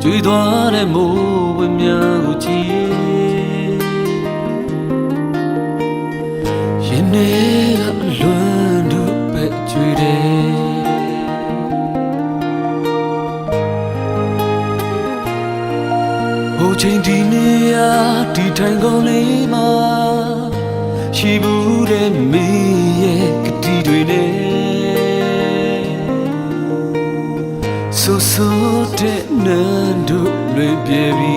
ကျွေးသွားတဲ့မိုးဝင်းများကိုကြည့်ရင်ထဲကအလွမ်းတို့ပဲကျွေးတယ်ဟိုချိန်ဒီနေရာဒီထိုင်ကုန်လေးမှာရှိဘူးတဲ့မင်းရဲ့ကတိတွေနဲ့ဆိုဆိုတဲ့နန်းတို့လွင်ပြေပြီ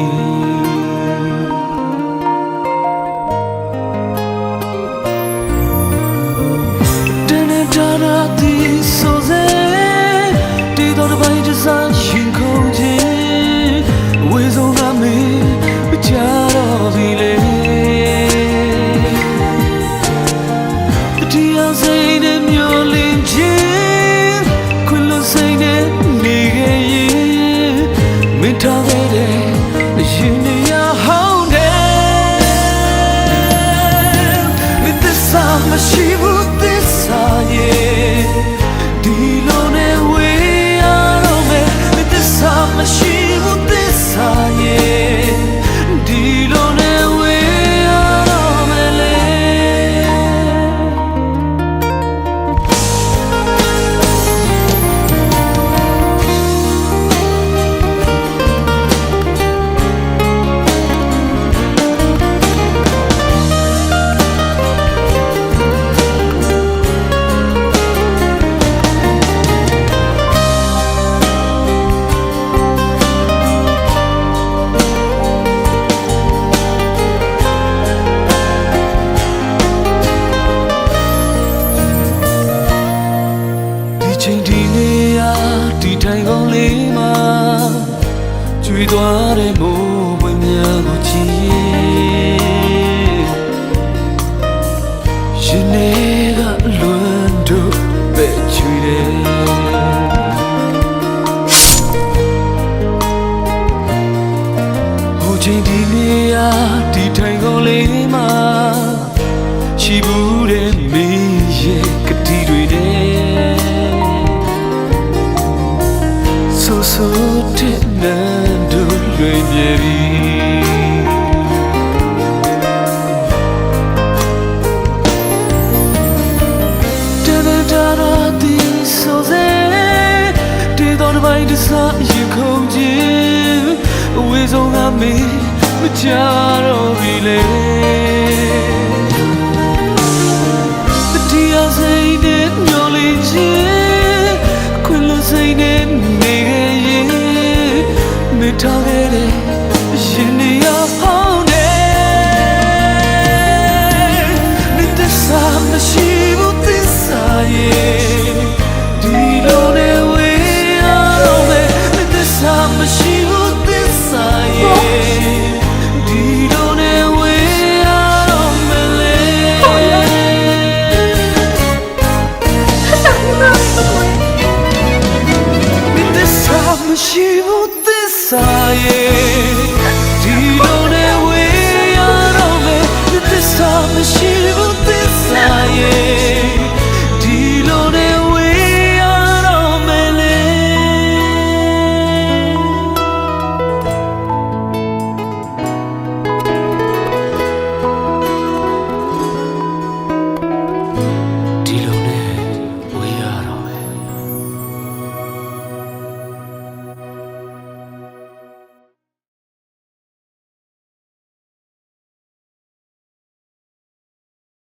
တနေ့တာရာဒီဆိုစေတီတော်တစ်ပိုင်းတစ်စားရှင်ခုန်ခြင်းဝေဆုံးကမေးမကြတော့ပြီလေတရားစိတ်နဲ့မျောလင်းခြင်းခွင်လို့စိတ်နဲ့နေခဲ့ရင်မင်းထားခဲ့တဲ့အရင်နေရာဟောင်းတယ်မင်းသစ္စာမရှိဘူးသစ္စာရဲ့ဒီလိုနဲ့ဝေးရတော့မယ်မင်းသစ္စာမရှိဘူးသစ္စာရဲ့ဒီလိုနဲ့ဝေးရတော့မယ်လေချိန်ဒီနေရာဒီထိုင်ကုန်လေးမှာကျွေးသွားတဲ့မိုးပွင့်များကိုကြည့်ရင်ထဲကအလွမ်းတို့ပဲကျွေးတယ်ဟိုချိန်ဒီနေရာဒီထိုင်ကုန်လေးမှာရှိဘူးတဲ့မင်းရဲ့ကတိတွေနဲ့ဆိုတဲ့နန်းတို့လွင်ပြေပြီတနေ့တာရာဒီဆိုစေတီတော်တစ်ပိုင်းတစ်စားရင်ခုန်ခြင်းအဝေးဆုံးကမေးမကြတော့ပြီလေ